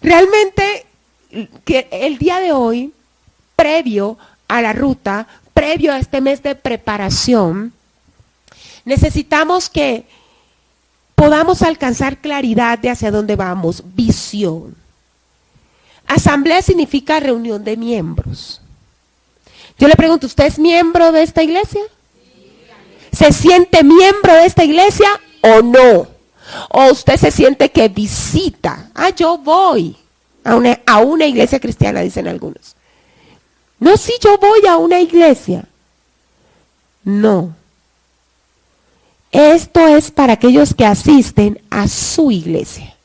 Realmente, que el día de hoy, previo a la ruta, previo a este mes de preparación, necesitamos que podamos alcanzar claridad de hacia dónde vamos, visión. Asamblea significa reunión de miembros. Yo le pregunto, ¿usted es miembro de esta iglesia? ¿Se siente miembro de esta iglesia o no? ¿O usted se siente que visita? Yo voy a una iglesia cristiana, dicen algunos. No, sí, yo voy a una iglesia. No. Esto es para aquellos que asisten a su iglesia.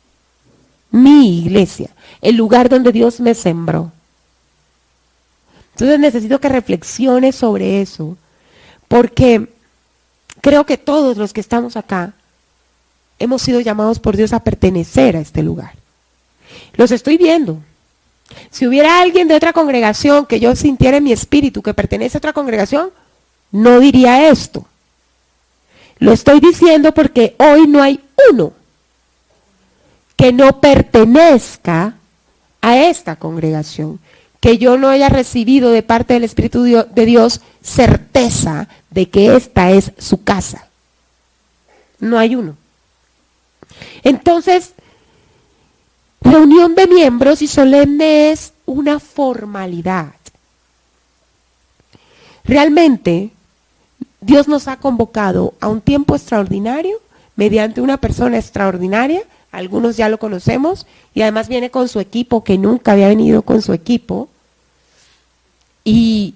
Mi iglesia. El lugar donde Dios me sembró. Entonces necesito que reflexiones sobre eso. Porque creo que todos los que estamos acá hemos sido llamados por Dios a pertenecer a este lugar. Los estoy viendo. Si hubiera alguien de otra congregación que yo sintiera en mi espíritu que pertenece a otra congregación, no diría esto. Lo estoy diciendo porque hoy no hay uno que no pertenezca a esta congregación, que yo no haya recibido de parte del Espíritu de Dios certeza de que esta es su casa. No hay uno. Entonces, reunión de miembros y solemne es una formalidad. Realmente, Dios nos ha convocado a un tiempo extraordinario mediante una persona extraordinaria. Algunos ya lo conocemos y además viene con su equipo que nunca había venido con su equipo y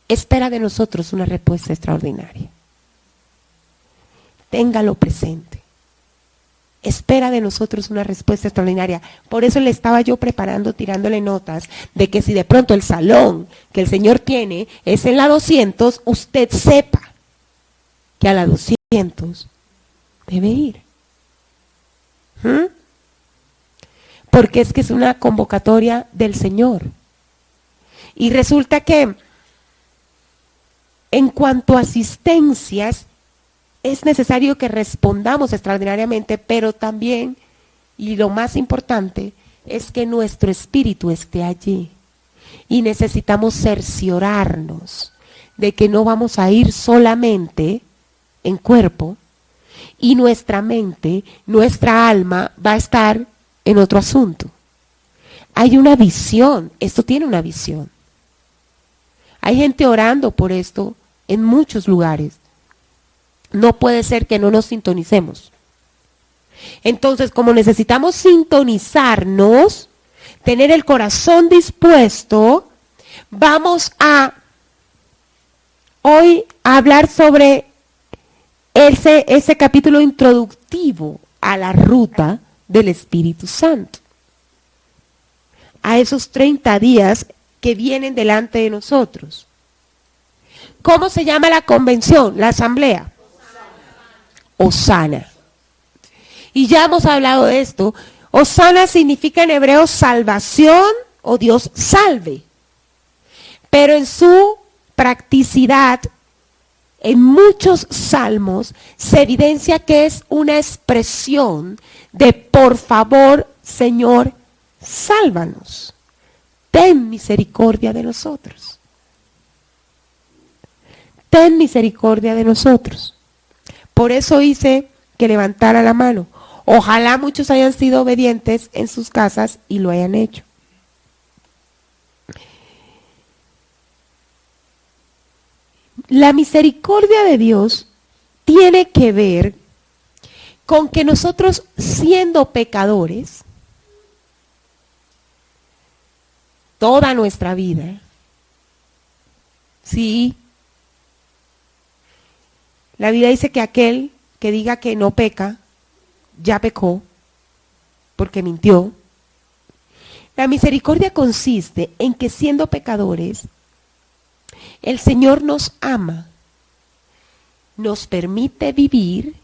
espera de nosotros una respuesta extraordinaria. Téngalo presente. Espera de nosotros una respuesta extraordinaria. Por eso le estaba yo preparando, tirándole notas, de que si de pronto el salón que el Señor tiene es en la 200, usted sepa que a la 200 debe ir. Porque es que es una convocatoria del Señor. Y resulta que en cuanto a asistencias, es necesario que respondamos extraordinariamente, pero también, y lo más importante, es que nuestro espíritu esté allí. Y necesitamos cerciorarnos de que no vamos a ir solamente en cuerpo, y nuestra mente, nuestra alma va a estar en otro asunto. Hay una visión, esto tiene una visión. Hay gente orando por esto en muchos lugares. No puede ser que no nos sintonicemos. Entonces, como necesitamos sintonizarnos, tener el corazón dispuesto, vamos a hoy a hablar sobre ese capítulo introductivo a la ruta del Espíritu Santo. A esos 30 días que vienen delante de nosotros. ¿Cómo se llama la convención, la asamblea? Hosana. Y ya hemos hablado de esto. Hosana significa en hebreo salvación o Dios salve. Pero en su practicidad, en muchos salmos, se evidencia que es una expresión de por favor, Señor, sálvanos. Ten misericordia de nosotros. Ten misericordia de nosotros. Por eso hice que levantara la mano. Ojalá muchos hayan sido obedientes en sus casas y lo hayan hecho. La misericordia de Dios tiene que ver con que nosotros, siendo pecadores, toda nuestra vida, sí, la Biblia dice que aquel que diga que no peca, ya pecó, porque mintió. La misericordia consiste en que siendo pecadores, el Señor nos ama, nos permite vivir,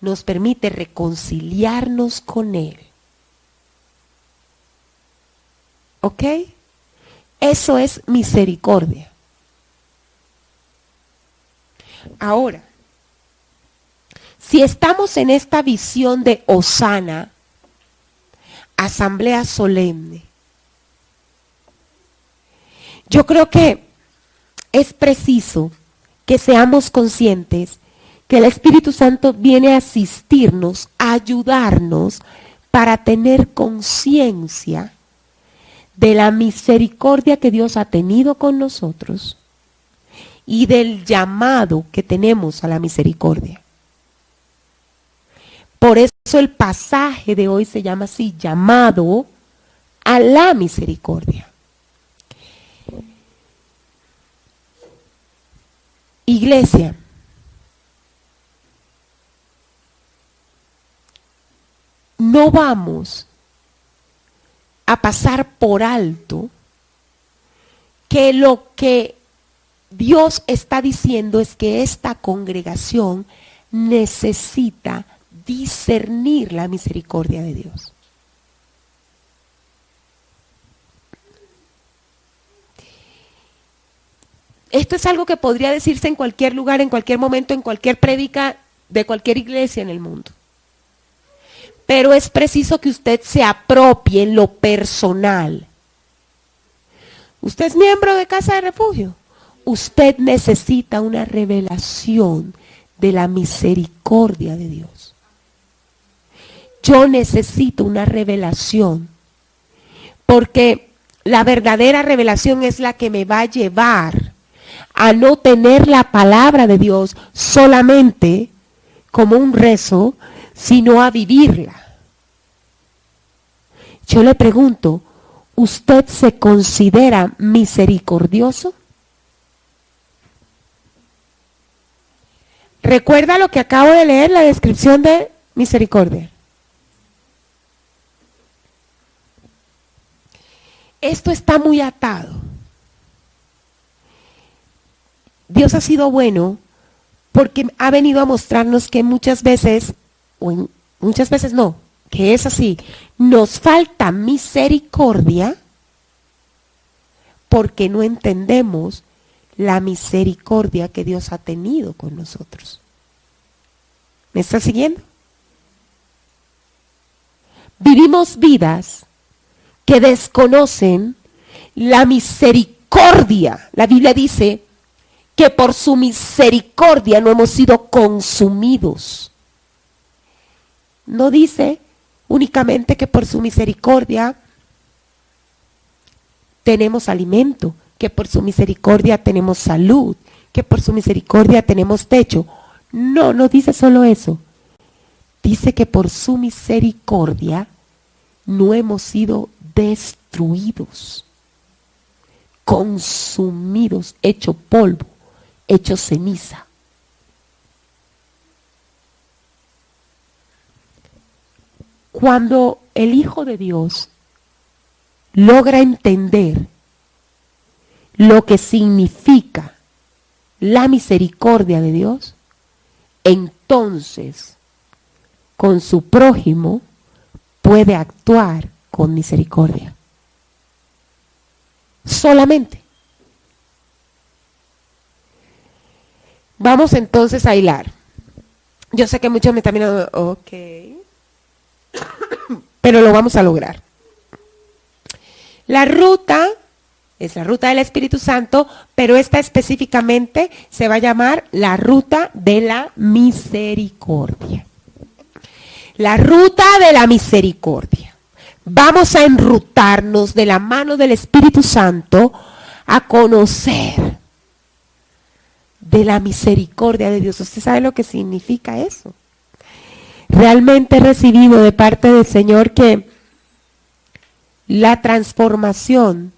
nos permite reconciliarnos con Él. ¿Ok? Eso es misericordia. Ahora, si estamos en esta visión de Hosana, asamblea solemne. Yo creo que es preciso que seamos conscientes que el Espíritu Santo viene a asistirnos, a ayudarnos para tener conciencia de la misericordia que Dios ha tenido con nosotros y del llamado que tenemos a la misericordia. Por eso el pasaje de hoy se llama así, llamado a la misericordia. Iglesia, no vamos a pasar por alto que lo que Dios está diciendo es que esta congregación necesita discernir la misericordia de Dios. Esto es algo que podría decirse en cualquier lugar, en cualquier momento, en cualquier prédica de cualquier iglesia en el mundo. Pero es preciso que usted se apropie en lo personal. ¿Usted es miembro de Casa de Refugio? Usted necesita una revelación de la misericordia de Dios. Yo necesito una revelación, porque la verdadera revelación es la que me va a llevar a no tener la palabra de Dios solamente como un rezo, sino a vivirla. Yo le pregunto, ¿usted se considera misericordioso? ¿Recuerda lo que acabo de leer, la descripción de misericordia? Esto está muy atado. Dios ha sido bueno porque ha venido a mostrarnos que muchas veces, muchas veces no, que es así, nos falta misericordia porque no entendemos la misericordia que Dios ha tenido con nosotros. ¿Me está siguiendo? Vivimos vidas que desconocen la misericordia. La Biblia dice que por su misericordia no hemos sido consumidos. No dice únicamente que por su misericordia tenemos alimento, que por su misericordia tenemos salud, que por su misericordia tenemos techo. No, no dice solo eso. Dice que por su misericordia no hemos sido destruidos, consumidos, hecho polvo, hecho ceniza. Cuando el Hijo de Dios logra entender lo que significa la misericordia de Dios, entonces con su prójimo puede actuar con misericordia. Solamente. Vamos entonces a hilar. Yo sé que muchos me están mirando, ok, pero lo vamos a lograr. La ruta es la ruta del Espíritu Santo, pero esta específicamente se va a llamar la ruta de la misericordia. La ruta de la misericordia. Vamos a enrutarnos de la mano del Espíritu Santo a conocer de la misericordia de Dios. ¿Usted sabe lo que significa eso? Realmente he recibido de parte del Señor que la transformación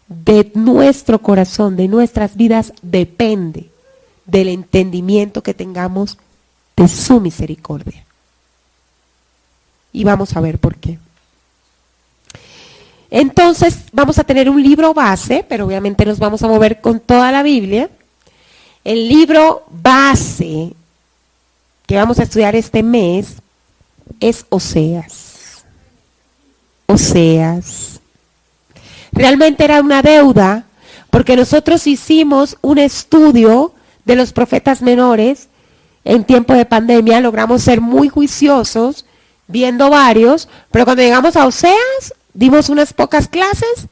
de nuestro corazón, de nuestras vidas, depende del entendimiento que tengamos de su misericordia. Y vamos a ver por qué. Entonces vamos a tener un libro base, pero obviamente nos vamos a mover con toda la Biblia. El libro base que vamos a estudiar este mes es Oseas. Oseas. Realmente era una deuda, porque nosotros hicimos un estudio de los profetas menores en tiempo de pandemia, logramos ser muy juiciosos. viendo varios, pero cuando llegamos a Oseas, dimos unas pocas clases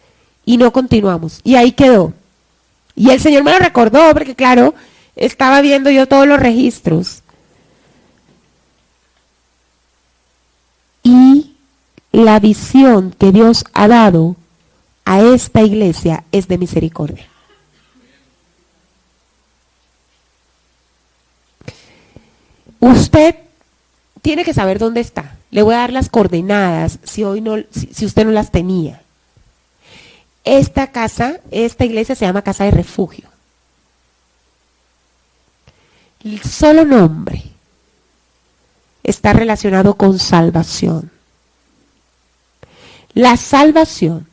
y no continuamos. Y ahí quedó. Y el Señor me lo recordó, porque claro, estaba viendo yo todos los registros. Y la visión que Dios ha dado a esta iglesia es de misericordia. Usted tiene que saber dónde está. Le voy a dar las coordenadas si usted no las tenía. Esta casa, esta iglesia se llama Casa de Refugio. El solo nombre está relacionado con salvación. La salvación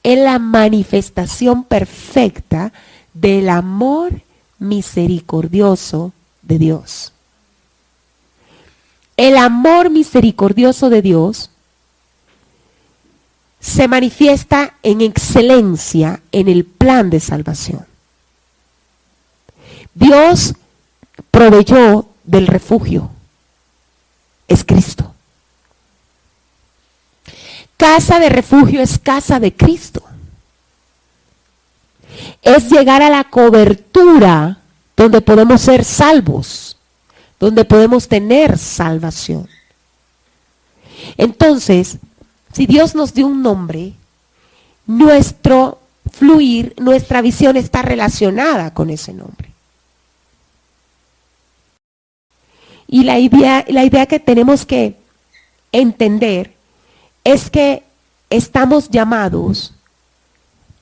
es la manifestación perfecta del amor misericordioso de Dios. El amor misericordioso de Dios se manifiesta en excelencia en el plan de salvación. Dios proveyó del refugio. Es Cristo. Casa de refugio es casa de Cristo. Es llegar a la cobertura donde podemos ser salvos, donde podemos tener salvación. Entonces, si Dios nos dio un nombre, nuestro fluir, nuestra visión está relacionada con ese nombre. Y la idea que tenemos que entender es que estamos llamados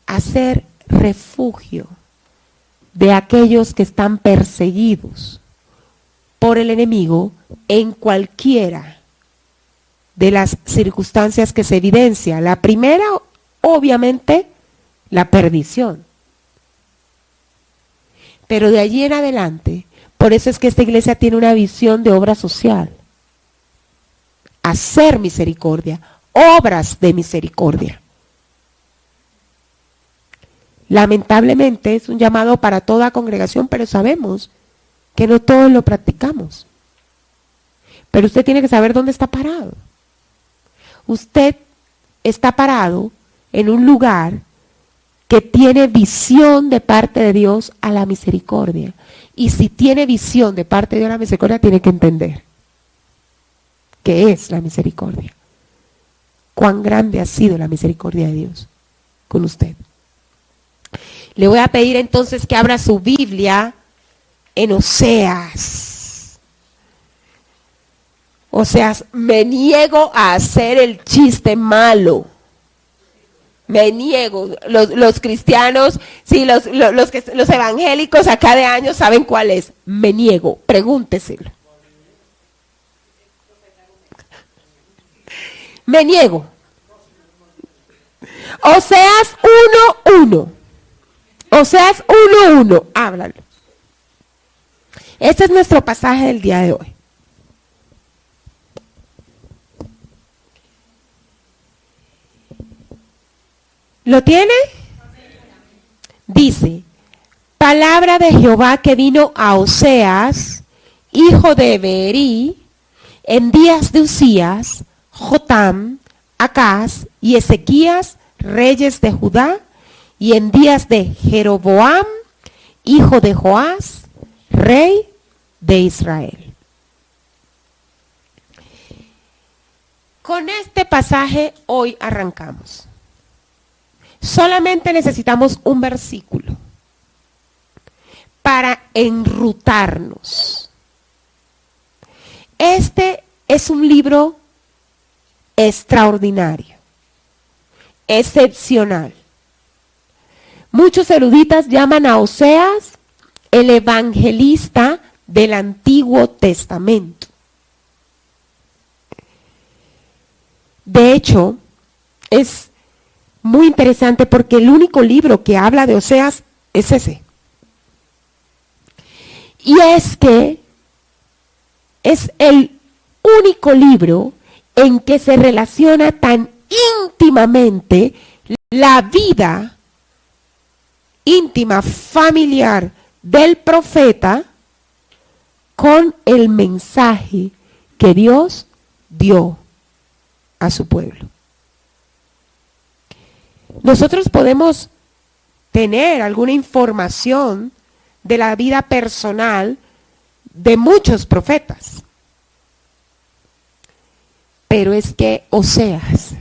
a ser refugio de aquellos que están perseguidos por el enemigo en cualquiera de las circunstancias que se evidencia. La primera, obviamente, la perdición. Pero de allí en adelante, por eso es que esta iglesia tiene una visión de obra social. Hacer misericordia, obras de misericordia. Lamentablemente es un llamado para toda congregación, pero sabemos que no todos lo practicamos. Pero usted tiene que saber dónde está parado. Usted está parado en un lugar que tiene visión de parte de Dios a la misericordia. Y si tiene visión de parte de Dios a la misericordia, tiene que entender qué es la misericordia. Cuán grande ha sido la misericordia de Dios con usted. Le voy a pedir entonces que abra su Biblia en Oseas. Oseas, me niego a hacer el chiste malo. Me niego. Los cristianos, sí, los evangélicos acá de años saben cuál es. Me niego. Pregúnteselo. Me niego. Oseas 1:1. Oseas 1:1. Háblalo. Este es nuestro pasaje del día de hoy. ¿Lo tiene? Dice, palabra de Jehová que vino a Oseas, hijo de Beeri, en días de Usías, Jotam, Acaz y Ezequías, reyes de Judá, y en días de Jeroboam, hijo de Joás, rey de Israel. Con este pasaje hoy arrancamos. Solamente necesitamos un versículo para enrutarnos. Este es un libro extraordinario, excepcional. Muchos eruditas llaman a Oseas el evangelista del Antiguo Testamento. De hecho, es muy interesante porque el único libro que habla de Oseas es ese. Y es que es el único libro en que se relaciona tan íntimamente la vida íntima, familiar del profeta con el mensaje que Dios dio a su pueblo. Nosotros podemos tener alguna información de la vida personal de muchos profetas, pero es que Oseas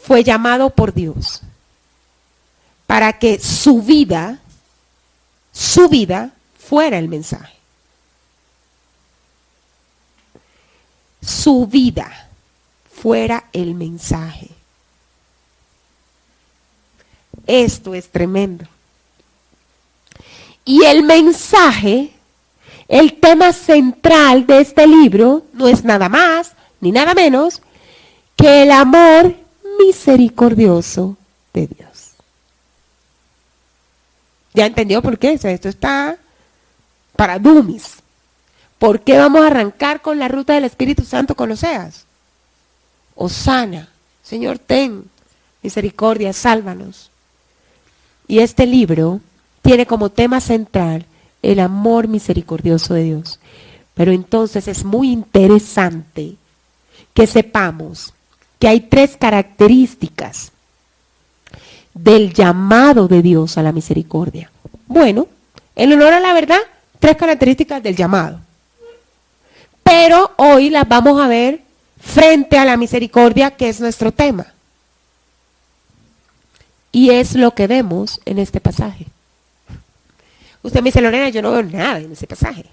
fue llamado por Dios para que su vida fuera el mensaje. Su vida fuera el mensaje. Esto es tremendo. Y el mensaje, el tema central de este libro, no es nada más ni nada menos que el amor misericordioso de Dios. ¿Ya entendió por qué? O sea, esto está para dummies. ¿Por qué vamos a arrancar con la ruta del Espíritu Santo con Oseas? Hosana, Señor, ten misericordia, sálvanos. Y este libro tiene como tema central el amor misericordioso de Dios. Pero entonces es muy interesante que sepamos que hay 3 características del llamado de Dios a la misericordia. Bueno, en honor a la verdad, 3 características del llamado. Pero hoy las vamos a ver frente a la misericordia, que es nuestro tema. Y es lo que vemos en este pasaje. Usted me dice, Lorena, yo no veo nada en ese pasaje.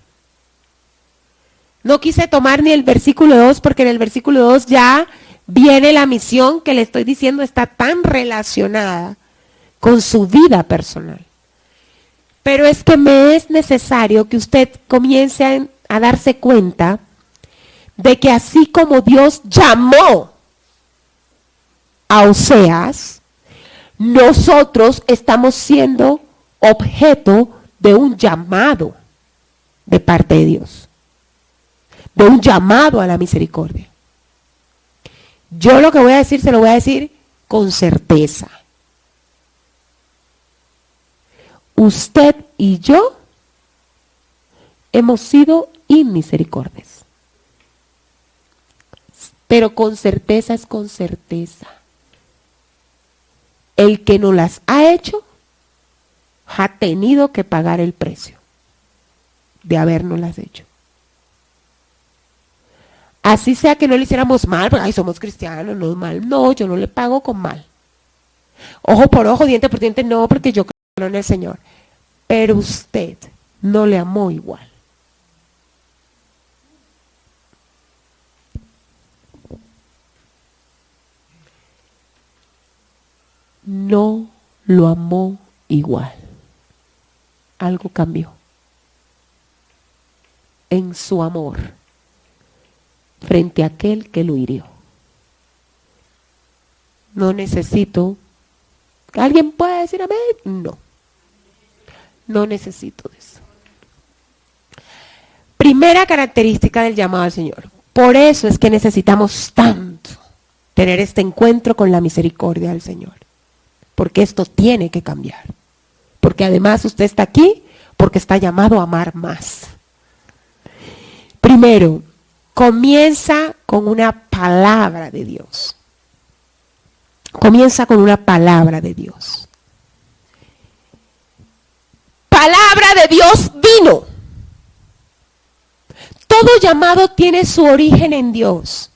No quise tomar ni el versículo 2 porque en el versículo 2 ya viene la misión que le estoy diciendo, está tan relacionada con su vida personal. Pero es que me es necesario que usted comience a darse cuenta de que así como Dios llamó a Oseas, nosotros estamos siendo objeto de un llamado de parte de Dios, de un llamado a la misericordia. Yo lo que voy a decir, se lo voy a decir con certeza. Usted y yo hemos sido inmisericordias. Pero con certeza es con certeza. El que no las ha hecho, ha tenido que pagar el precio de habernoslas hecho. Así sea que no le hiciéramos mal, porque ay, somos cristianos, no es mal. No, yo no le pago con mal. Ojo por ojo, diente por diente, no, porque yo creo en el Señor. Pero usted no le amó igual. No lo amó igual. Algo cambió en su amor frente a aquel que lo hirió. No necesito. ¿Alguien puede decir amén? No. No necesito de eso. Primera característica del llamado al Señor. Por eso es que necesitamos tanto tener este encuentro con la misericordia del Señor. Porque esto tiene que cambiar. Porque además usted está aquí porque está llamado a amar más. Primero, comienza con una palabra de Dios. Comienza con una palabra de Dios. Palabra de Dios vino. Todo llamado tiene su origen en Dios.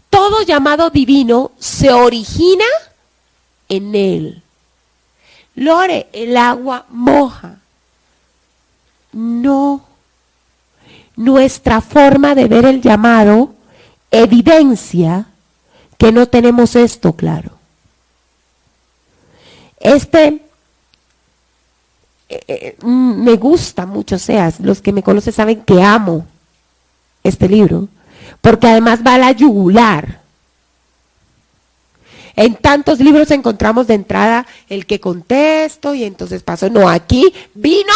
Todo llamado divino se origina en Él. Lore, el agua moja. No. Nuestra forma de ver el llamado evidencia que no tenemos esto claro. Me gusta mucho, los que me conocen saben que amo este libro, porque además va a la yugular. En tantos libros encontramos de entrada el que contesto y entonces pasó. No, aquí vino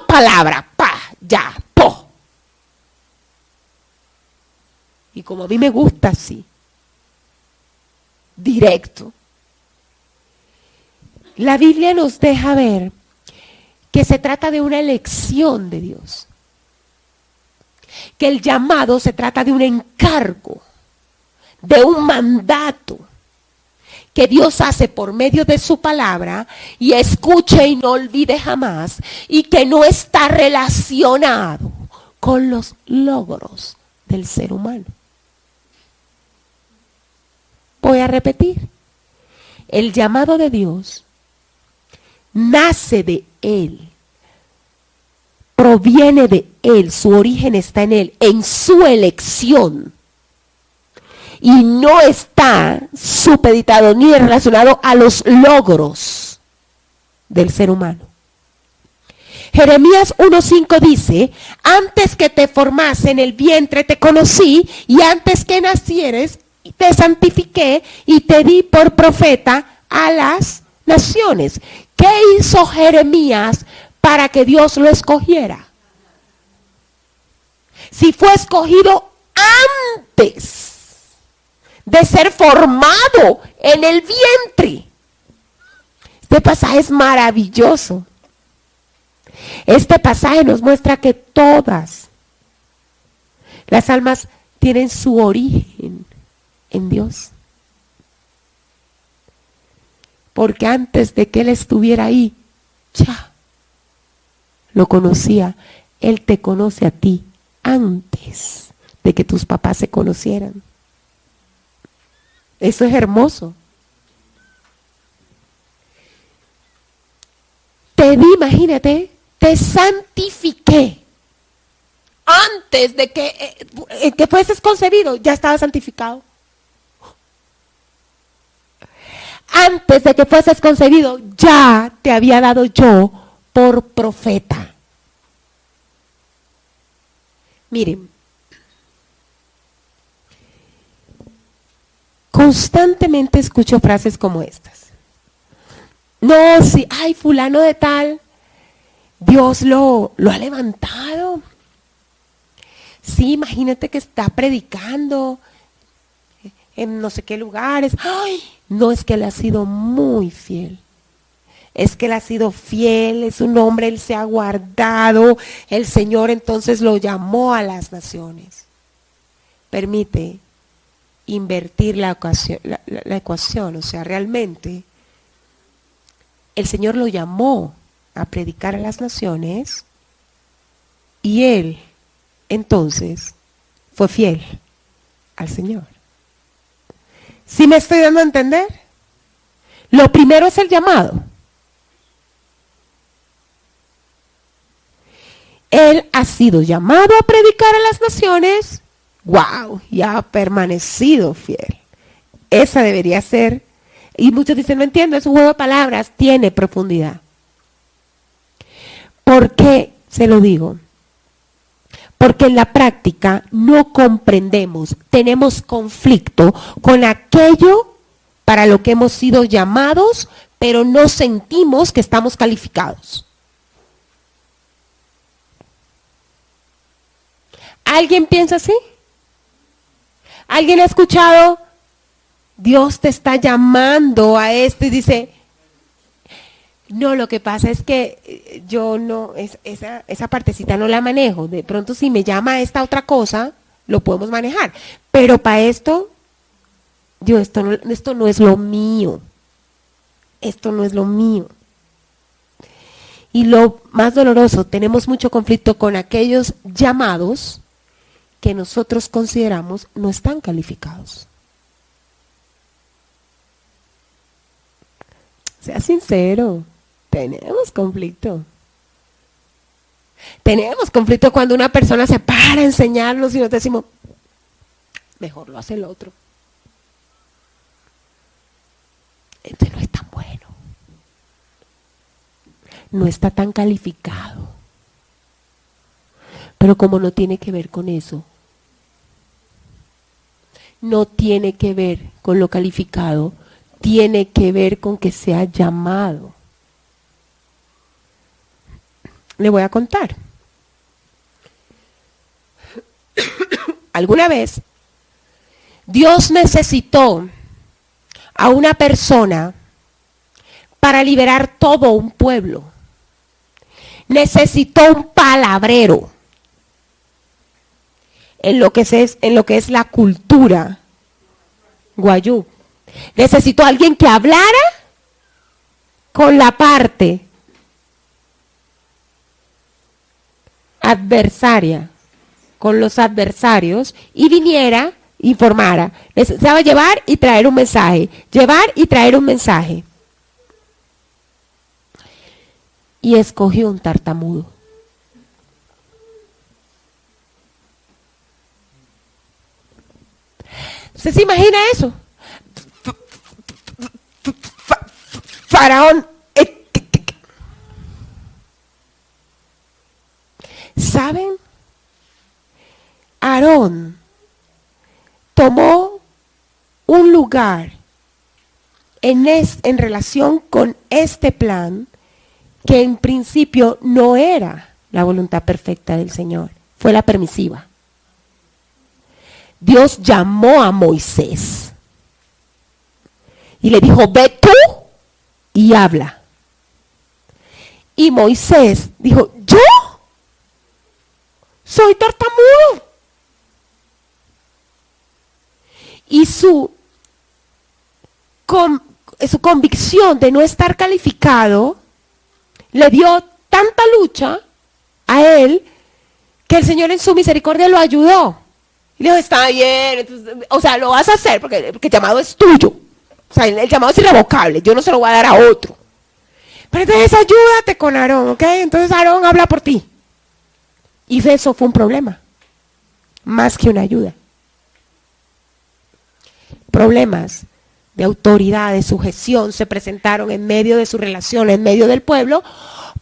palabra, ya, po. Y como a mí me gusta así, directo. La Biblia nos deja ver que se trata de una elección de Dios. que el llamado se trata de un encargo, de un mandato que Dios hace por medio de su palabra y escuche y no olvide jamás, y que no está relacionado con los logros del ser humano. Voy a repetir, el llamado de Dios nace de Él, proviene de Él, su origen está en Él, en su elección. Y no está supeditado ni relacionado a los logros del ser humano. Jeremías 1:5 dice, antes que te formase en el vientre te conocí, y antes que nacieres te santifiqué y te di por profeta a las naciones. ¿Qué hizo Jeremías para que Dios lo escogiera? Si fue escogido antes de ser formado en el vientre. Este pasaje es maravilloso. Este pasaje nos muestra que todas las almas tienen su origen en Dios. Porque antes de que Él estuviera ahí, ya lo conocía. Él te conoce a ti antes de que tus papás se conocieran. Eso es hermoso. Te di, imagínate, te santifiqué. Antes de que fueses concebido, ya estaba santificado. Antes de que fueses concebido, ya te había dado yo por profeta. Miren, constantemente escucho frases como estas. No, si, ay, fulano de tal, Dios lo ha levantado. Sí, imagínate que está predicando en no sé qué lugares. Ay, no, es que Él ha sido muy fiel. Es que Él ha sido fiel, es un hombre, Él se ha guardado. El Señor entonces lo llamó a las naciones. Permite invertir la ecuación, o sea, realmente el Señor lo llamó a predicar a las naciones y Él entonces fue fiel al Señor. ¿Sí me estoy dando a entender? Lo primero es el llamado. Él ha sido llamado a predicar a las naciones. ¡Wow! Y ha permanecido fiel. Esa debería ser. Y muchos dicen, no entiendo, es un juego de palabras. Tiene profundidad. ¿Por qué se lo digo? Porque en la práctica no comprendemos, tenemos conflicto con aquello para lo que hemos sido llamados, pero no sentimos que estamos calificados. ¿Alguien piensa así? ¿Alguien ha escuchado? Dios te está llamando a esto y dice, no, lo que pasa es que yo no, esa partecita no la manejo. De pronto si me llama a esta otra cosa, lo podemos manejar. Pero para esto, esto no es lo mío. Esto no es lo mío. Y lo más doloroso, tenemos mucho conflicto con aquellos llamados que nosotros consideramos no están calificados. Sea sincero, tenemos conflicto. Tenemos conflicto cuando una persona se para a enseñarnos y nosotros decimos, mejor lo hace el otro. Este no es tan bueno. No está tan calificado. Pero como no tiene que ver con eso, no tiene que ver con lo calificado, tiene que ver con que se ha llamado. Le voy a contar. Alguna vez Dios necesitó a una persona para liberar todo un pueblo. Necesitó un palabrero. en lo que es la cultura guayú. Necesito a alguien que hablara con la parte adversaria, con los adversarios, y viniera, informara. Necesitaba llevar y traer un mensaje, llevar y traer un mensaje. Y escogió un tartamudo. ¿Usted se imagina eso? Faraón. ¿Saben? Aarón tomó un lugar en relación con este plan que en principio no era la voluntad perfecta del Señor, fue la permisiva. Dios llamó a Moisés y le dijo, ve tú y habla. Y Moisés dijo, ¿yo? Soy tartamudo. Y su convicción de no estar calificado le dio tanta lucha a él que el Señor en su misericordia lo ayudó. Y le dijo, está bien, entonces, o sea, lo vas a hacer porque el llamado es tuyo. O sea, el llamado es irrevocable, yo no se lo voy a dar a otro. Pero entonces ayúdate con Aarón, ¿ok? Entonces Aarón habla por ti. Y eso fue un problema, más que una ayuda. Problemas de autoridad, de sujeción, se presentaron en medio de su relación, en medio del pueblo,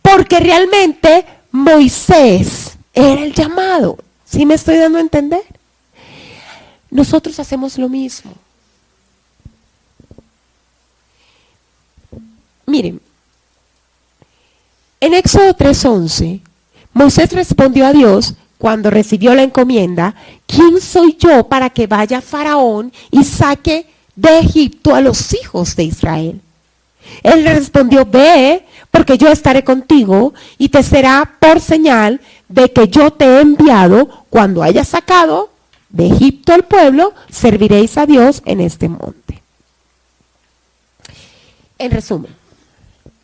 porque realmente Moisés era el llamado. ¿Sí me estoy dando a entender? Nosotros hacemos lo mismo. Miren, en Éxodo 3:11, Moisés respondió a Dios cuando recibió la encomienda, ¿quién soy yo para que vaya Faraón y saque de Egipto a los hijos de Israel? Él le respondió, ve, porque yo estaré contigo y te será por señal de que yo te he enviado. Cuando hayas sacado de Egipto al pueblo, serviréis a Dios en este monte. En resumen,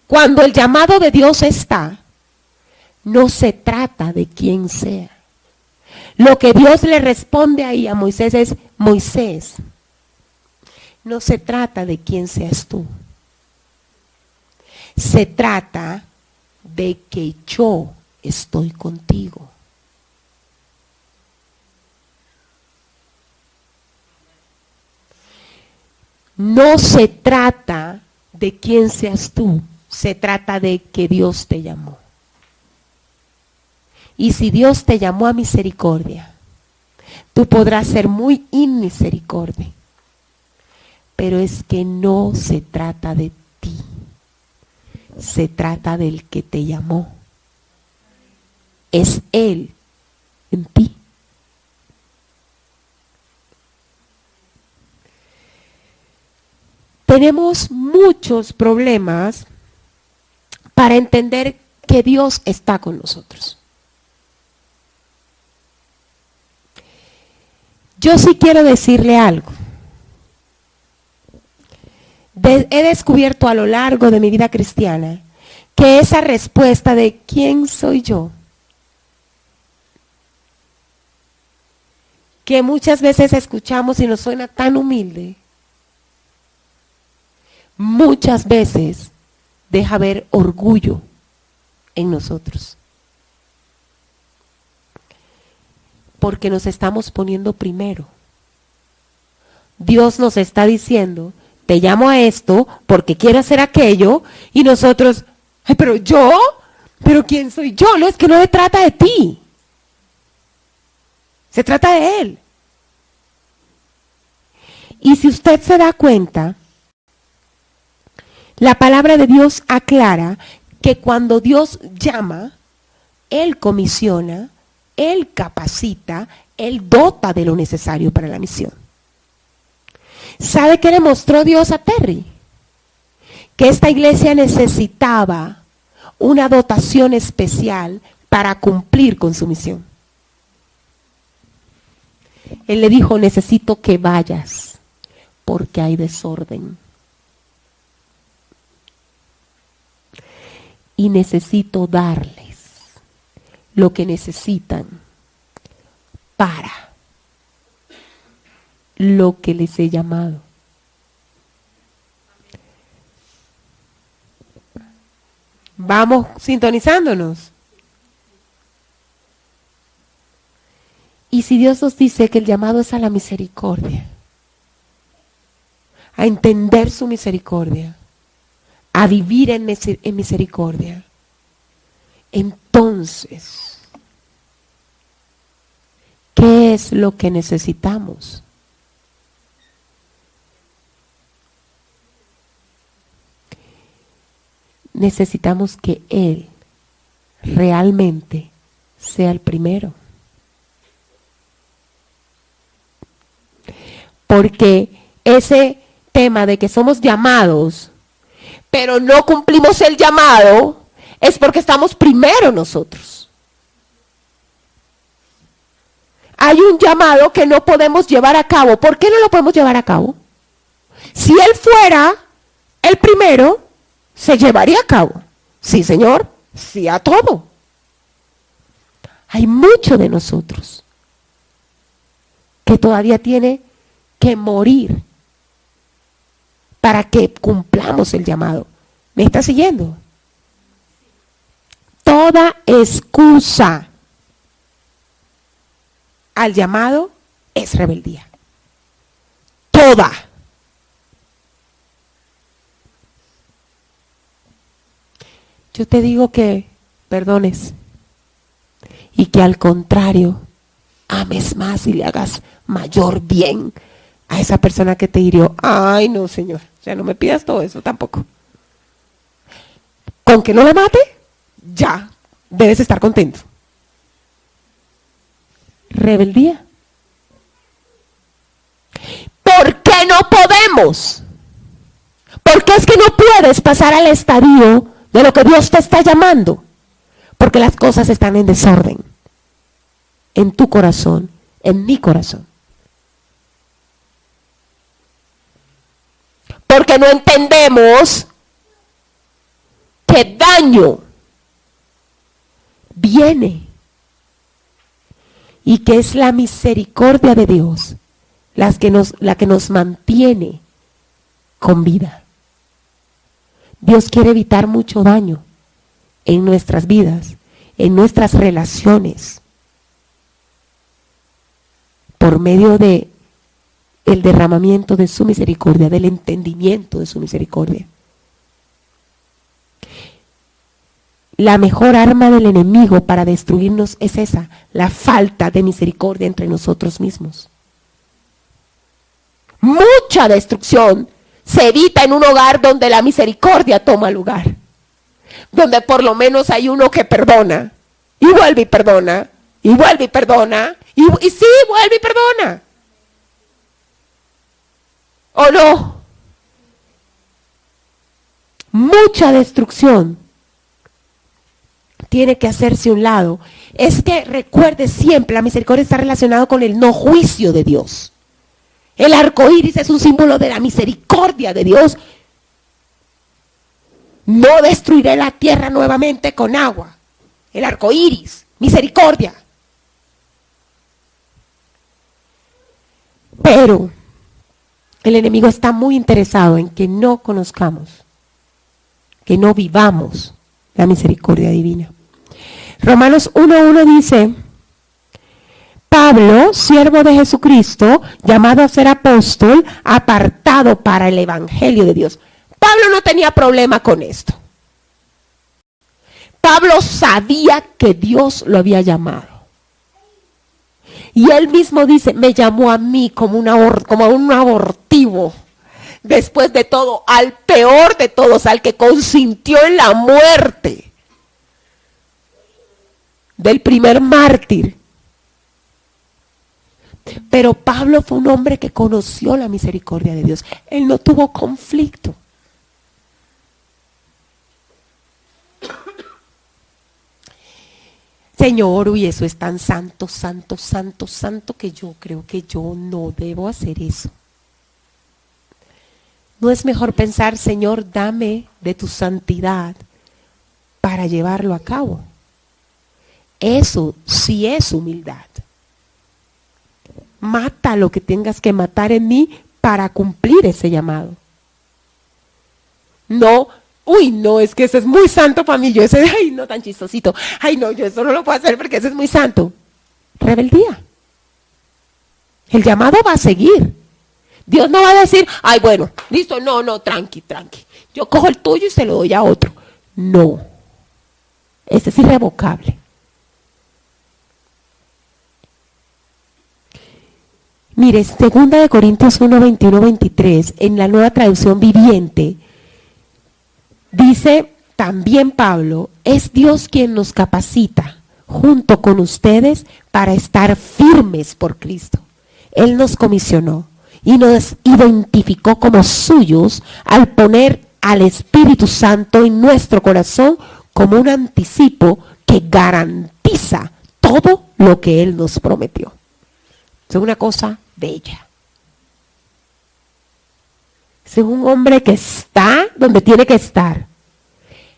cuando el llamado de Dios está, no se trata de quién sea. Lo que Dios le responde ahí a Moisés es, Moisés, no se trata de quién seas tú. Se trata de que yo estoy contigo. No se trata de quién seas tú, se trata de que Dios te llamó. Y si Dios te llamó a misericordia, tú podrás ser muy inmisericordia. Pero es que no se trata de ti, se trata del que te llamó. Es Él en ti. Tenemos muchos problemas para entender que Dios está con nosotros. Yo sí quiero decirle algo. He descubierto a lo largo de mi vida cristiana que esa respuesta de ¿quién soy yo? Que muchas veces escuchamos y nos suena tan humilde, muchas veces deja ver orgullo en nosotros. Porque nos estamos poniendo primero. Dios nos está diciendo, te llamo a esto porque quiero hacer aquello, y nosotros, pero yo, pero ¿quién soy yo? No, es que no se trata de ti. Se trata de Él. Y si usted se da cuenta, la palabra de Dios aclara que cuando Dios llama, Él comisiona, Él capacita, Él dota de lo necesario para la misión. ¿Sabe qué le mostró Dios a Terry? Que esta iglesia necesitaba una dotación especial para cumplir con su misión. Él le dijo, necesito que vayas, porque hay desorden. Y necesito darles lo que necesitan para lo que les he llamado. Vamos sintonizándonos. Y si Dios nos dice que el llamado es a la misericordia, a entender su misericordia, a vivir en misericordia, entonces, ¿qué es lo que necesitamos? Necesitamos que Él realmente sea el primero. Porque ese tema de que somos llamados, pero no cumplimos el llamado, es porque estamos primero nosotros. Hay un llamado que no podemos llevar a cabo. ¿Por qué no lo podemos llevar a cabo? Si Él fuera el primero, se llevaría a cabo. Sí, Señor, sí a todo. Hay mucho de nosotros que todavía tiene que morir para que cumplamos el llamado. ¿Me está siguiendo? Toda excusa al llamado es rebeldía. Toda. Yo te digo que perdones y que al contrario ames más y le hagas mayor bien a esa persona que te hirió. Ay, no, Señor, o sea, no me pidas todo eso tampoco. Con que no la mate, ya debes estar contento. Rebeldía. ¿Por qué no podemos? ¿Por qué es que no puedes pasar al estadio de lo que Dios te está llamando? Porque las cosas están en desorden. En tu corazón, en mi corazón. Porque no entendemos que daño viene y que es la misericordia de Dios la que nos mantiene con vida. Dios quiere evitar mucho daño en nuestras vidas, en nuestras relaciones, por medio de el derramamiento de su misericordia, del entendimiento de su misericordia. La mejor arma del enemigo para destruirnos es esa, la falta de misericordia entre nosotros mismos. Mucha destrucción se evita en un hogar donde la misericordia toma lugar, donde por lo menos hay uno que perdona, y vuelve y perdona, y vuelve y perdona, y sí, vuelve y perdona. ¿O no? Mucha destrucción tiene que hacerse a un lado. Es que recuerde siempre, la misericordia está relacionada con el no juicio de Dios. El arco iris es un símbolo de la misericordia de Dios. No destruiré la tierra nuevamente con agua. El arco iris, misericordia. Pero el enemigo está muy interesado en que no conozcamos, que no vivamos la misericordia divina. Romanos 1:1 dice: Pablo, siervo de Jesucristo, llamado a ser apóstol, apartado para el evangelio de Dios. Pablo no tenía problema con esto. Pablo sabía que Dios lo había llamado. Y él mismo dice, me llamó a mí como a un abortivo. Después de todo, al peor de todos, al que consintió en la muerte del primer mártir. Pero Pablo fue un hombre que conoció la misericordia de Dios. Él no tuvo conflicto. Señor, uy, eso es tan santo, santo, santo, santo, que yo creo que yo no debo hacer eso. ¿No es mejor pensar, Señor, dame de tu santidad para llevarlo a cabo? Eso sí es humildad. Mata lo que tengas que matar en mí para cumplir ese llamado. No, uy, no, es que ese es muy santo para mí. Yo ese, ay, no, tan chistosito. Ay, no, yo eso no lo puedo hacer porque ese es muy santo. Rebeldía. El llamado va a seguir. Dios no va a decir, ay, bueno, listo, no, no, tranqui, tranqui. Yo cojo el tuyo y se lo doy a otro. No. Ese es irrevocable. Mire, 2 Corintios 1, 21, 23, en la Nueva Traducción Viviente, dice también Pablo, es Dios quien nos capacita junto con ustedes para estar firmes por Cristo. Él nos comisionó y nos identificó como suyos al poner al Espíritu Santo en nuestro corazón como un anticipo que garantiza todo lo que Él nos prometió. Es una cosa bella. Es un hombre que está donde tiene que estar.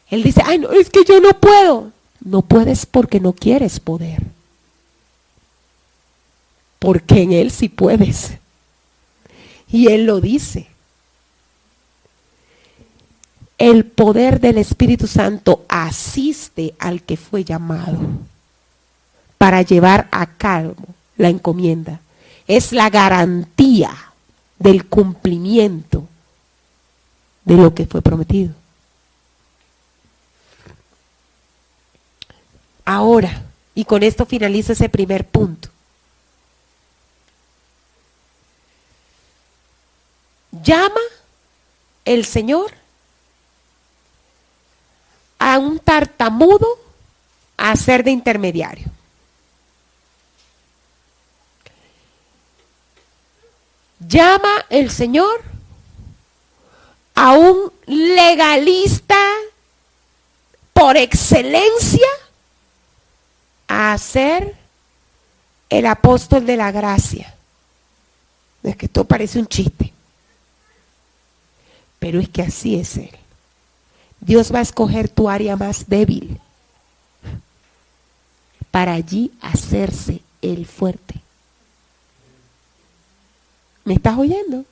Él dice, ay, no, es que yo no puedo. No puedes porque no quieres poder. Porque en Él sí puedes. Y Él lo dice. El poder del Espíritu Santo asiste al que fue llamado para llevar a cabo la encomienda. Es la garantía del cumplimiento de lo que fue prometido. Ahora, y con esto finalizo ese primer punto. Llama el Señor a un tartamudo a ser de intermediario. Llama el Señor a un legalista por excelencia a ser el apóstol de la gracia. Es que esto parece un chiste, pero es que así es Él. Dios va a escoger tu área más débil para allí hacerse el fuerte. ¿Me estás oyendo?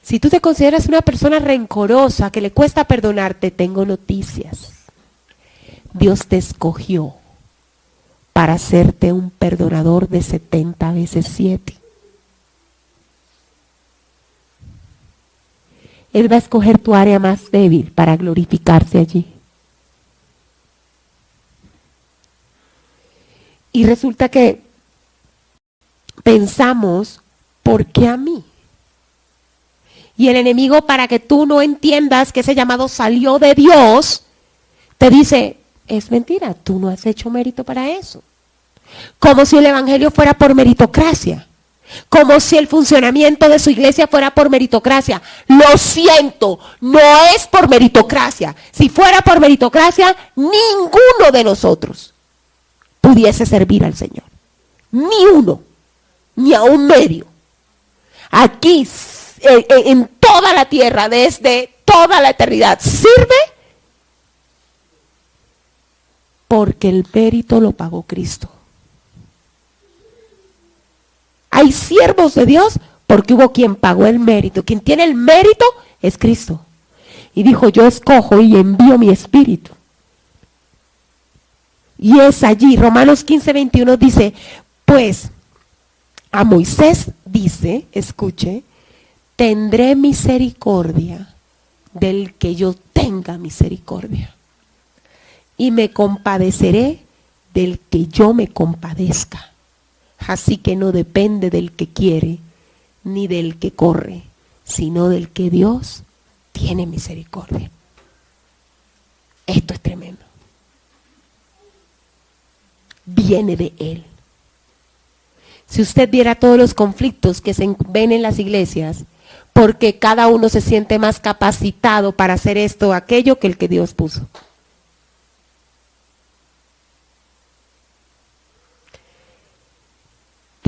Si tú te consideras una persona rencorosa que le cuesta perdonarte, tengo noticias. Dios te escogió para hacerte un perdonador de 70 veces 7. Él va a escoger tu área más débil para glorificarse allí. Y resulta que pensamos, ¿por qué a mí? Y el enemigo, para que tú no entiendas que ese llamado salió de Dios, te dice, es mentira, tú no has hecho mérito para eso. Como si el evangelio fuera por meritocracia. Como si el funcionamiento de su iglesia fuera por meritocracia. Lo siento, no es por meritocracia. Si fuera por meritocracia, ninguno de nosotros pudiese servir al Señor. Ni uno, ni a un medio. Aquí, en toda la tierra, desde toda la eternidad, sirve porque el mérito lo pagó Cristo. Hay siervos de Dios porque hubo quien pagó el mérito. Quien tiene el mérito es Cristo. Y dijo, yo escojo y envío mi espíritu. Y es allí, Romanos 15, 21 dice, pues a Moisés dice, escuche, tendré misericordia del que yo tenga misericordia. Y me compadeceré del que yo me compadezca. Así que no depende del que quiere, ni del que corre, sino del que Dios tiene misericordia. Esto es tremendo. Viene de Él. Si usted viera todos los conflictos que se ven en las iglesias, porque cada uno se siente más capacitado para hacer esto o aquello que el que Dios puso.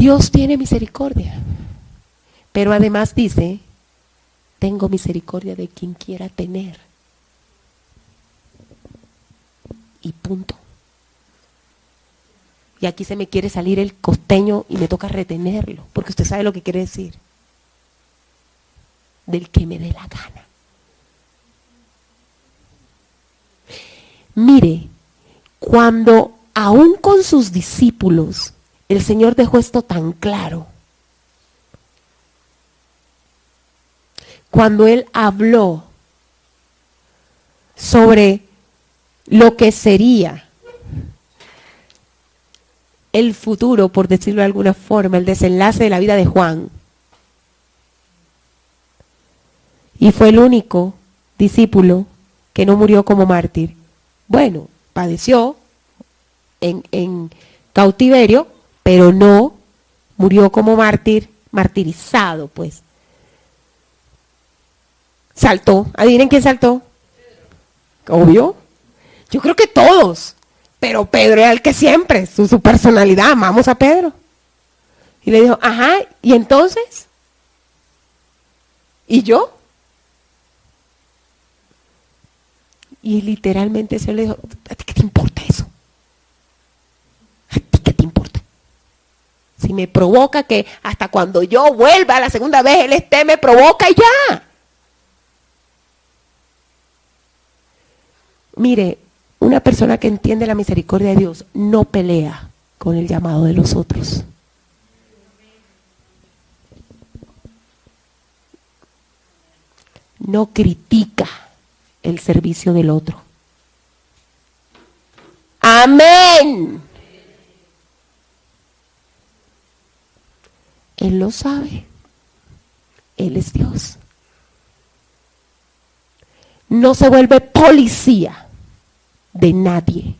Dios tiene misericordia, pero además dice, tengo misericordia de quien quiera tener. Y punto. Y aquí se me quiere salir el costeño y me toca retenerlo, porque usted sabe lo que quiere decir. Del que me dé la gana. Mire, cuando aún con sus discípulos el Señor dejó esto tan claro, cuando Él habló sobre lo que sería el futuro, por decirlo de alguna forma, el desenlace de la vida de Juan, y fue el único discípulo que no murió como mártir. Bueno, padeció en cautiverio, pero no murió como mártir, martirizado, pues. Saltó. ¿Adivinen quién saltó? Obvio. Yo creo que todos. Pero Pedro era el que siempre, su personalidad, amamos a Pedro. Y le dijo, ajá, ¿y entonces? ¿Y yo? Y literalmente se le dijo, ¿a ti qué te importa eso? ¿A ti qué te importa? Si me provoca que hasta cuando yo vuelva la segunda vez, él esté, me provoca y ya. Mire, una persona que entiende la misericordia de Dios no pelea con el llamado de los otros. No critica el servicio del otro. Amén. Él lo sabe. Él es Dios. No se vuelve policía de nadie,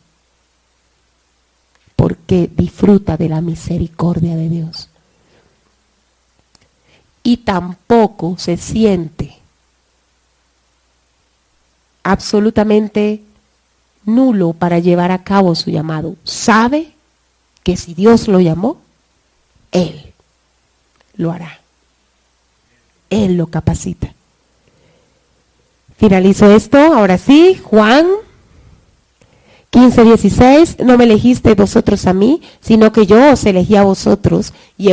porque disfruta de la misericordia de Dios. Y tampoco se siente absolutamente nulo para llevar a cabo su llamado. Sabe que si Dios lo llamó, Él lo hará. Él lo capacita. Finalizo esto, ahora sí, Juan 15:16, no me elegisteis vosotros a mí, sino que yo os elegí a vosotros, y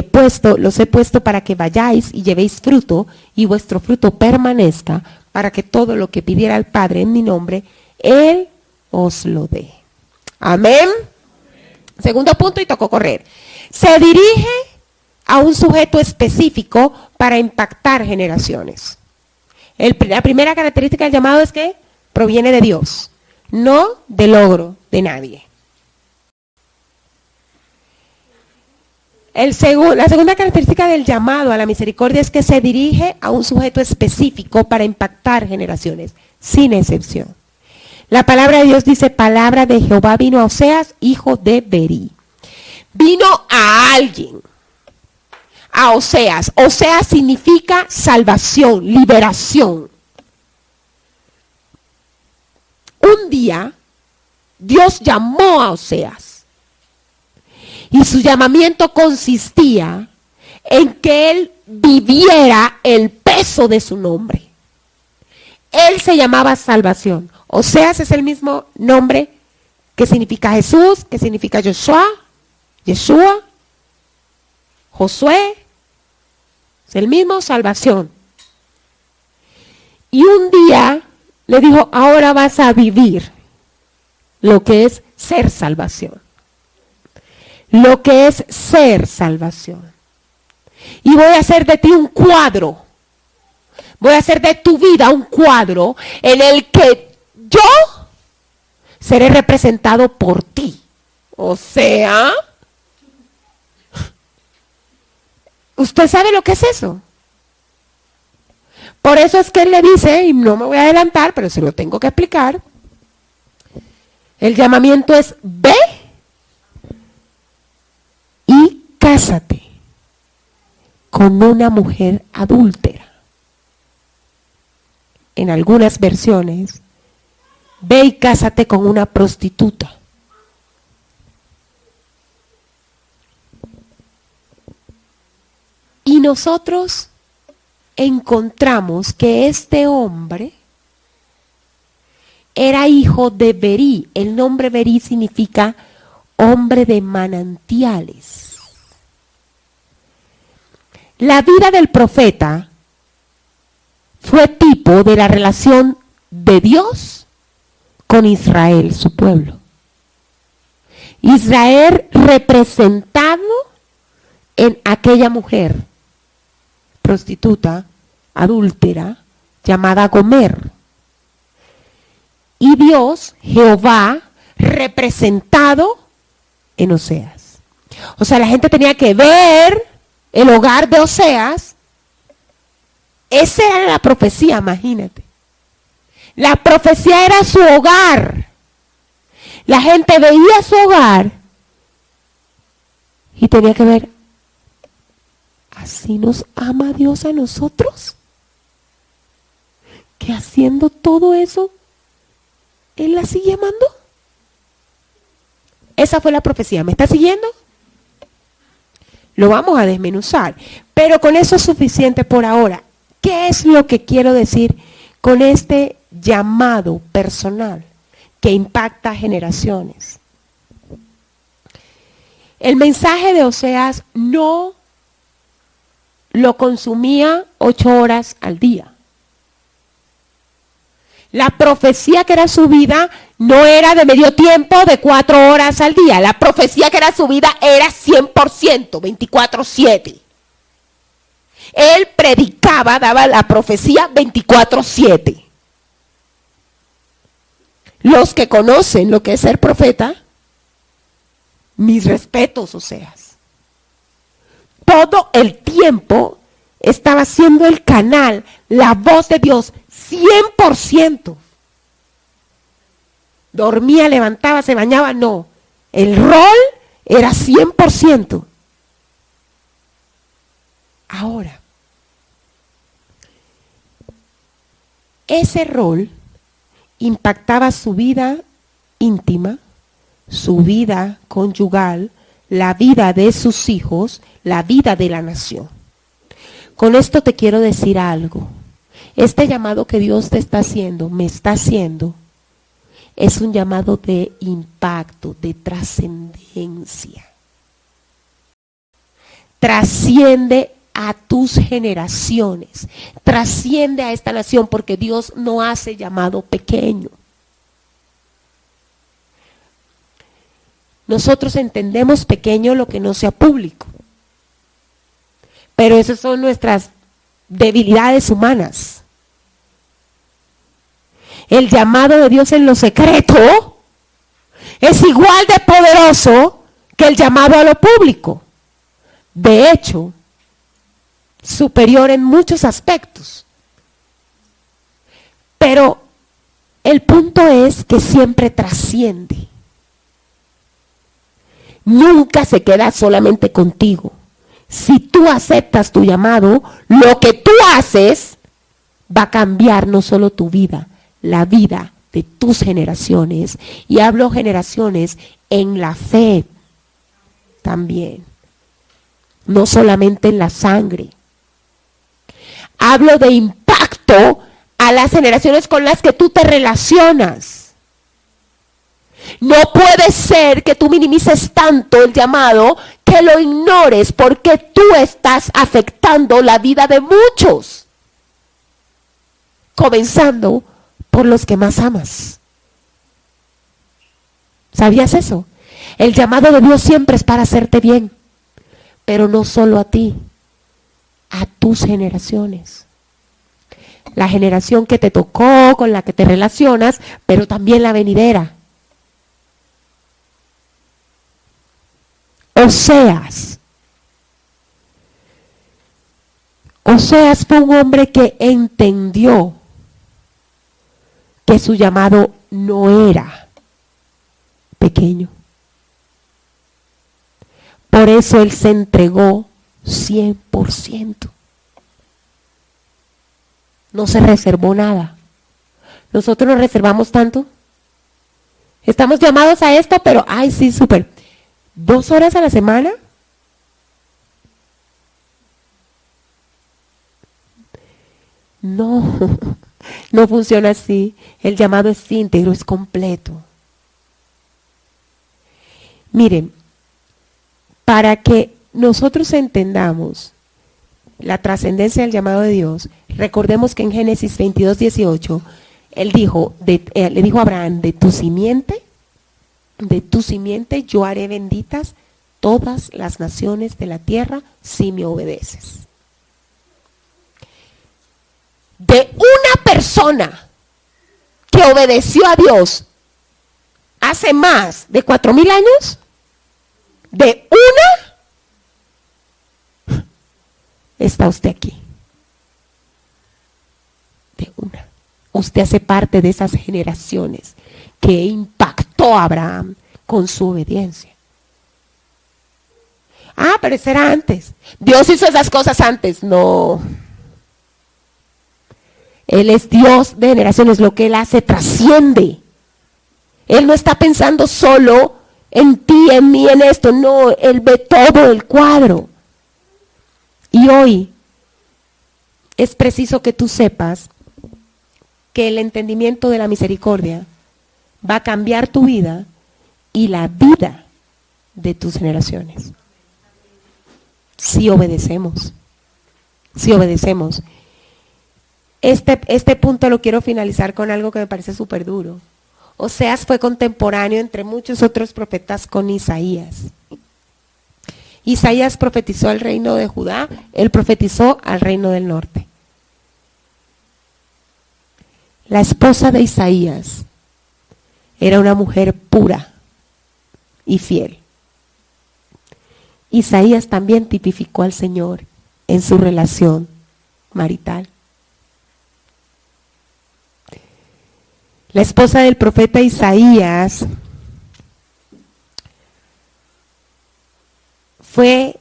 los he puesto para que vayáis y llevéis fruto, y vuestro fruto permanezca, para que todo lo que pidiera el Padre en mi nombre, Él os lo dé. Amén. Segundo punto, y tocó correr. Se dirige a un sujeto específico para impactar generaciones. La primera característica del llamado es que proviene de Dios, no del logro de nadie. La segunda característica del llamado a la misericordia es que se dirige a un sujeto específico para impactar generaciones, sin excepción. La palabra de Dios dice, palabra de Jehová vino a Oseas, hijo de Berí. Vino a alguien, a Oseas. Oseas significa salvación, liberación. Un día, Dios llamó a Oseas. Y su llamamiento consistía en que él viviera el peso de su nombre. Él se llamaba salvación. Oseas es el mismo nombre que significa Jesús, que significa Yeshua, Josué. Es el mismo salvación. Y un día le dijo, ahora vas a vivir lo que es ser salvación. Lo que es ser salvación. Y voy a hacer de ti un cuadro. Voy a hacer de tu vida un cuadro en el que yo seré representado por ti. O sea, ¿usted sabe lo que es eso? Por eso es que él le dice, y no me voy a adelantar, pero se lo tengo que explicar. El llamamiento es, ve y cásate con una mujer adúltera. En algunas versiones, ve y cásate con una prostituta. nosotros encontramos que este hombre era hijo de Berí. El nombre Berí significa hombre de manantiales. La vida del profeta fue tipo de la relación de Dios con Israel, su pueblo. Israel representado en aquella mujer prostituta, adúltera, llamada Gomer. Y Dios, Jehová, representado en Oseas. O sea, la gente tenía que ver el hogar de Oseas. Esa era la profecía, imagínate. La profecía era su hogar. La gente veía su hogar y tenía que ver, ¿así nos ama Dios a nosotros? ¿Que haciendo todo eso, Él la sigue amando? Esa fue la profecía. ¿Me está siguiendo? Lo vamos a desmenuzar. Pero con eso es suficiente por ahora. ¿Qué es lo que quiero decir con este llamado personal que impacta generaciones? El mensaje de Oseas no lo consumía 8 horas al día. La profecía que era su vida no era de medio tiempo de 4 horas al día. La profecía que era su vida era 100%, 24/7. Él predicaba, daba la profecía 24/7. Los que conocen lo que es ser profeta, mis respetos, Oseas. Todo el tiempo estaba siendo el canal, la voz de Dios, 100%. Dormía, levantaba, se bañaba, no. El rol era 100%. Ahora, ese rol impactaba su vida íntima, su vida conyugal, la vida de sus hijos, la vida de la nación. Con esto te quiero decir algo. Este llamado que Dios te está haciendo, me está haciendo, es un llamado de impacto, de trascendencia. Trasciende a tus generaciones, trasciende a esta nación, porque Dios no hace llamado pequeño. Nosotros entendemos pequeño lo que no sea público, pero esas son nuestras debilidades humanas. El llamado de Dios en lo secreto es igual de poderoso que el llamado a lo público. De hecho, superior en muchos aspectos. Pero el punto es que siempre trasciende. Nunca se queda solamente contigo. Si tú aceptas tu llamado, lo que tú haces va a cambiar no solo tu vida, la vida de tus generaciones. Y hablo generaciones en la fe también. No solamente en la sangre. Hablo de impacto a las generaciones con las que tú te relacionas. No puede ser que tú minimices tanto el llamado que lo ignores, porque tú estás afectando la vida de muchos. Comenzando por los que más amas. ¿Sabías eso? El llamado de Dios siempre es para hacerte bien, pero no solo a ti, a tus generaciones. La generación que te tocó, con la que te relacionas, pero también la venidera. Oseas fue un hombre que entendió que su llamado no era pequeño. Por eso él se entregó 100%. No se reservó nada. Nosotros nos reservamos tanto. Estamos llamados a esto, pero, ay, sí, súper. 2 horas a la semana. No, no funciona así. El llamado es íntegro, es completo. Miren, para que nosotros entendamos la trascendencia del llamado de Dios, recordemos que en Génesis 22:18, él dijo, le dijo a Abraham, de tu simiente yo haré benditas todas las naciones de la tierra si me obedeces. De una persona que obedeció a Dios hace más de 4,000 años, de una, está usted aquí. De una. Usted hace parte de esas generaciones que impactó a Abraham con su obediencia. Ah, pero eso era antes. Dios hizo esas cosas antes. No. Él es Dios de generaciones. Lo que Él hace trasciende. Él no está pensando solo en ti, en mí, en esto. No, Él ve todo el cuadro. Y hoy es preciso que tú sepas que el entendimiento de la misericordia va a cambiar tu vida y la vida de tus generaciones. Si obedecemos. Si obedecemos. Este punto lo quiero finalizar con algo que me parece súper duro. Oseas fue contemporáneo entre muchos otros profetas con Isaías. Isaías profetizó al reino de Judá, él profetizó al reino del norte. La esposa de Isaías era una mujer pura y fiel. Isaías también tipificó al Señor en su relación marital. La esposa del profeta Isaías fue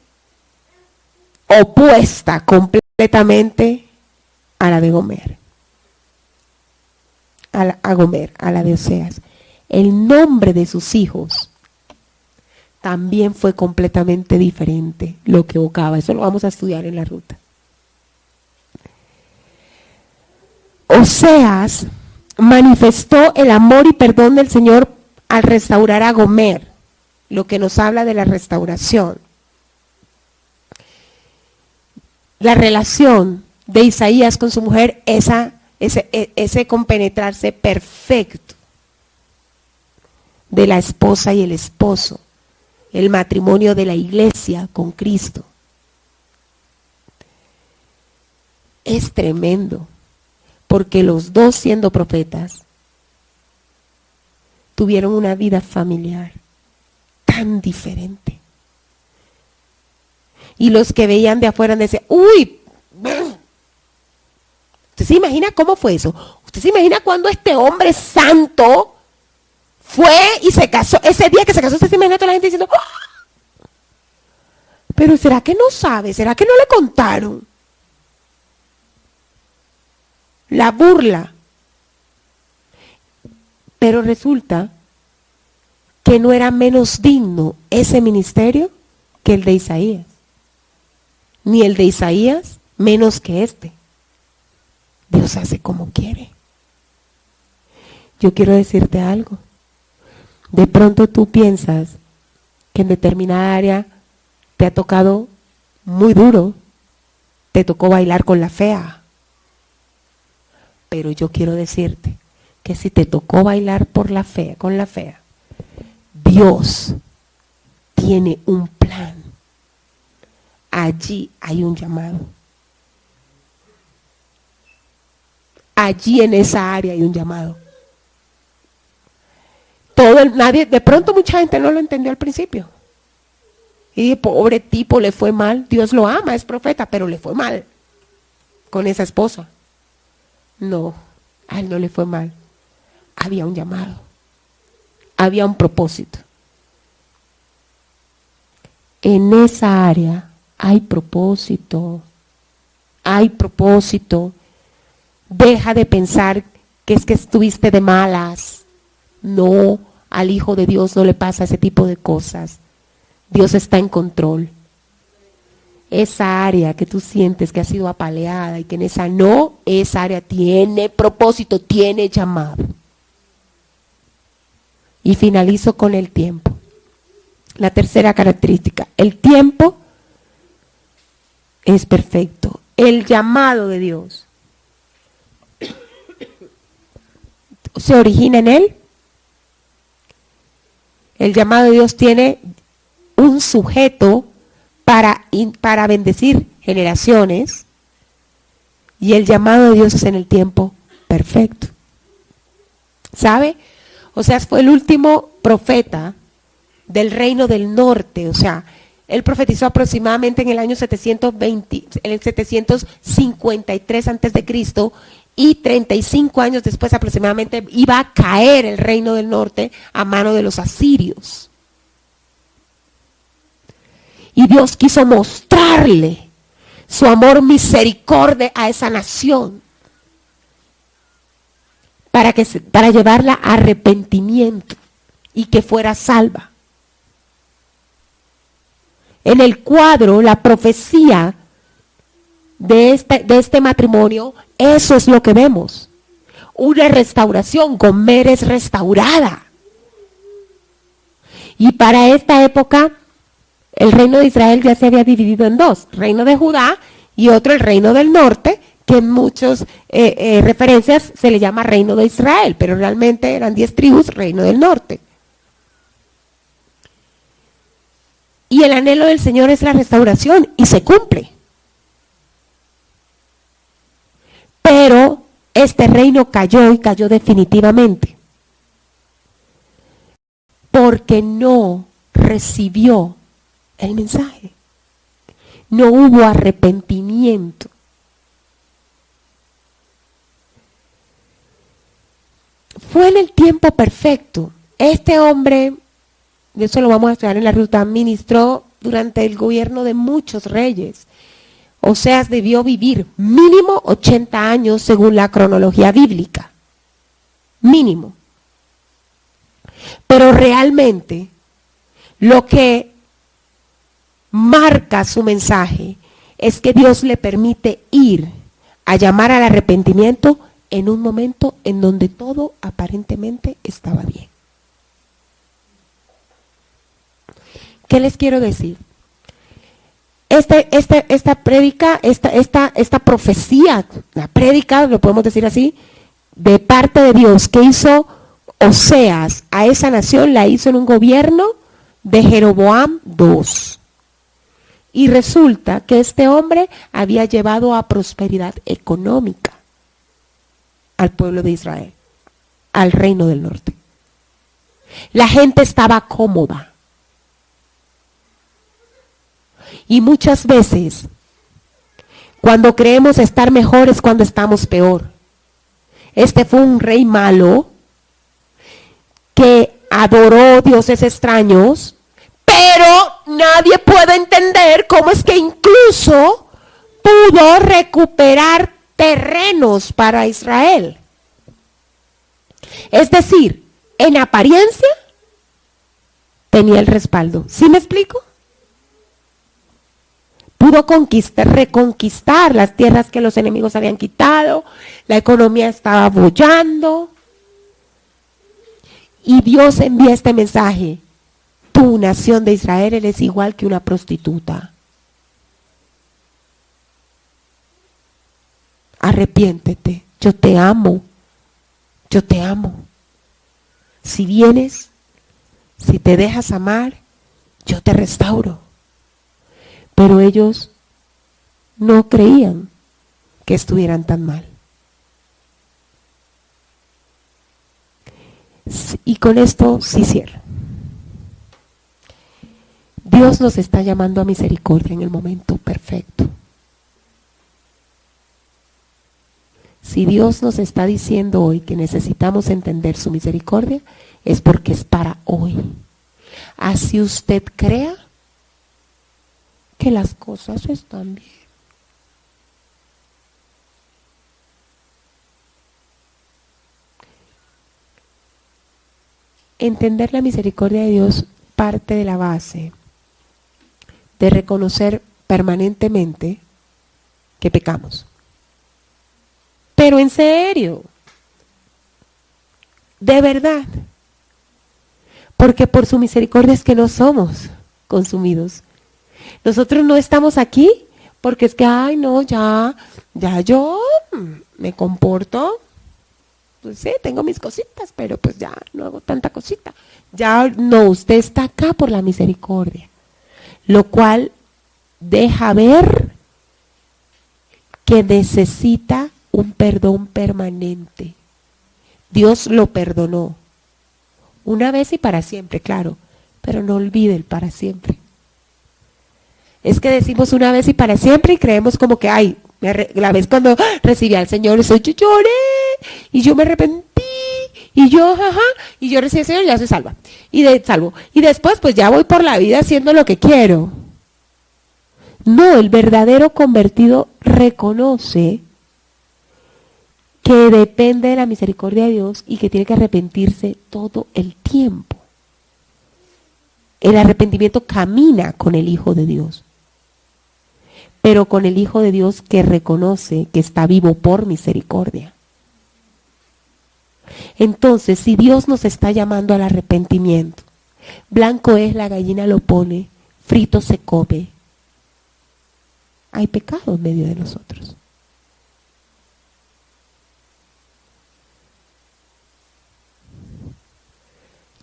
opuesta completamente a la de Gomer. A Gomer, a la de Oseas. El nombre de sus hijos también fue completamente diferente lo que evocaba. Eso lo vamos a estudiar en la ruta. Oseas manifestó el amor y perdón del Señor al restaurar a Gomer, lo que nos habla de la restauración. La relación de Isaías con su mujer, ese compenetrarse perfecto de la esposa y el esposo, el matrimonio de la iglesia con Cristo. Es tremendo, porque los dos, siendo profetas, tuvieron una vida familiar tan diferente. Y los que veían de afuera decían, uy, ¿usted se imagina cómo fue eso? ¿Usted se imagina cuando este hombre santo fue y se casó? Ese día que se casó, ¿usted se imagina a toda la gente diciendo, ¡oh! Pero ¿será que no sabe? ¿Será que no le contaron? La burla. Pero resulta que no era menos digno ese ministerio que el de Isaías. Ni el de Isaías menos que este. Dios hace como quiere. Yo quiero decirte algo. De pronto tú piensas que en determinada área te ha tocado muy duro. Te tocó bailar con la fea. Pero yo quiero decirte que si te tocó bailar con la fea, Dios tiene un plan. Allí hay un llamado. Allí en esa área hay un llamado. De pronto mucha gente no lo entendió al principio. Y dije, pobre tipo, le fue mal. Dios lo ama, es profeta, pero le fue mal con esa esposa. No, a él no le fue mal. Había un llamado. Había un propósito. En esa área hay propósito. Hay propósito. Deja de pensar que es que estuviste de malas. No, al Hijo de Dios no le pasa ese tipo de cosas. Dios está en control. esa área que tú sientes que ha sido apaleada y que en esa área tiene propósito, tiene llamado. Y finalizo con el tiempo. La tercera característica, el tiempo es perfecto. El llamado de Dios se origina en Él. El llamado de Dios tiene un sujeto para bendecir generaciones, y el llamado de Dios es en el tiempo perfecto. ¿Sabe? O sea, fue el último profeta del reino del norte. O sea, él profetizó aproximadamente en el año 753 antes de Cristo, y 35 años después aproximadamente iba a caer el reino del norte a mano de los asirios. Y Dios quiso mostrarle su amor misericordia a esa nación para llevarla a arrepentimiento y que fuera salva. En el cuadro, la profecía de este matrimonio, eso es lo que vemos. Una restauración. Gomer es restaurada. Y para esta época, el reino de Israel ya se había dividido en dos: reino de Judá y otro, el reino del norte, que en muchas referencias se le llama reino de Israel, pero realmente eran 10 tribus, reino del norte. Y el anhelo del Señor es la restauración, y se cumple. Pero este reino cayó, y cayó definitivamente, porque no recibió el mensaje. No hubo arrepentimiento. Fue en el tiempo perfecto. Este hombre, de eso lo vamos a estudiar en la ruta, ministró durante el gobierno de muchos reyes. Oseas debió vivir mínimo 80 años según la cronología bíblica. Mínimo. Pero realmente lo que marca su mensaje es que Dios le permite ir a llamar al arrepentimiento en un momento en donde todo aparentemente estaba bien. ¿Qué les quiero decir? Esta prédica, esta profecía, la prédica, lo podemos decir así, de parte de Dios que hizo Oseas a esa nación, la hizo en un gobierno de Jeroboam II. Y resulta que este hombre había llevado a prosperidad económica al pueblo de Israel, al reino del norte. La gente estaba cómoda. Y muchas veces, cuando creemos estar mejor es cuando estamos peor. Este fue un rey malo que adoró dioses extraños, pero nadie puede entender cómo es que incluso pudo recuperar terrenos para Israel. Es decir, en apariencia tenía el respaldo. ¿Sí me explico? Pudo reconquistar las tierras que los enemigos habían quitado, la economía estaba bollando, y Dios envía este mensaje: tu nación de Israel eres igual que una prostituta. Arrepiéntete, yo te amo, yo te amo. Si vienes, si te dejas amar, yo te restauro. Pero ellos no creían que estuvieran tan mal. Y con esto sí cierro. Dios nos está llamando a misericordia en el momento perfecto. Si Dios nos está diciendo hoy que necesitamos entender su misericordia, es porque es para hoy. Así usted crea que las cosas están bien. Entender la misericordia de Dios parte de la base de reconocer permanentemente que pecamos. Pero en serio, de verdad, porque por su misericordia es que no somos consumidos. Nosotros no estamos aquí porque es que, ay no, ya yo me comporto, pues sí, tengo mis cositas, pero pues ya no hago tanta cosita. Ya no, usted está acá por la misericordia, lo cual deja ver que necesita un perdón permanente. Dios lo perdonó una vez y para siempre, claro, pero no olvide el para siempre. Es que decimos una vez y para siempre y creemos como que, ay, la vez cuando recibí al Señor, yo lloré y yo me arrepentí y yo, jaja, y yo recibí al Señor y ya soy salva. Salvo. Y después pues ya voy por la vida haciendo lo que quiero. No, el verdadero convertido reconoce que depende de la misericordia de Dios y que tiene que arrepentirse todo el tiempo. El arrepentimiento camina con el Hijo de Dios, pero con el Hijo de Dios que reconoce que está vivo por misericordia. Entonces, si Dios nos está llamando al arrepentimiento, blanco es, la gallina lo pone, frito se come, hay pecado en medio de nosotros.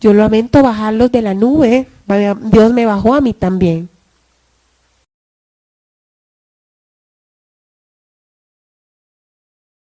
Yo lamento bajarlos de la nube, Dios me bajó a mí también.